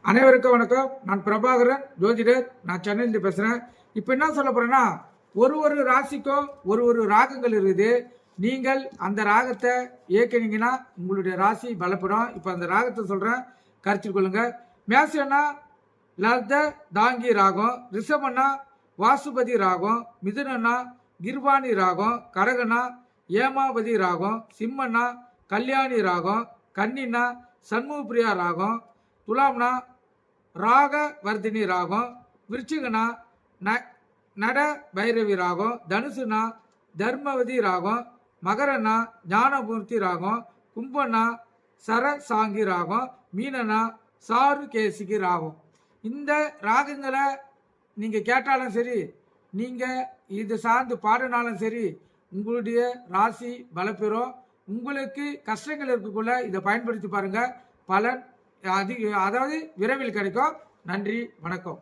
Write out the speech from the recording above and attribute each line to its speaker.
Speaker 1: அனைவருக்கும் வணக்கம். நான் பிரபாகரன் ஜோதிடர். நான் சென்னையிலிருந்து பேசுகிறேன். இப்போ என்ன சொல்ல போகிறேன்னா, ஒரு ராசிக்கும் ஒரு ராகங்கள் இருக்குது. நீங்கள் அந்த ராகத்தை இயக்கினீங்கன்னா உங்களுடைய ராசி பலப்படும். இப்போ அந்த ராகத்தை சொல்கிறேன், கருத்தில் கொள்ளுங்க. மேசன்னா லர்த தாங்கி ராகம், ரிஷபன்னா வாசுபதி ராகம், மிதுனன்னா கிர்வாணி ராகம், கடகனா ஏமாவதி ராகம், சிம்மன்னா கல்யாணி ராகம், கன்னின்னா சண்முகப்பிரியா ராகம், துலாம்னா ராக வர்தினி ராகம், விருச்சிகனா நட பைரவி ராகம், தனுசுனா தர்மவதி ராகம், மகரனா ஞானமூர்த்தி ராகம், கும்பனா சரசாங்கி ராகம், மீனனா சாரு கேசிகி ராகம். இந்த ராகங்களை நீங்கள் கேட்டாலும் சரி, நீங்கள் இது சார்ந்து பாடினாலும் சரி, உங்களுடைய ராசி பலப்பெறும். உங்களுக்கு கஷ்டங்கள் இருக்கக்குள்ள இதை பயன்படுத்தி பாருங்கள். பலன் அதாவது விரைவில் கிடைக்கும். நன்றி, வணக்கம்.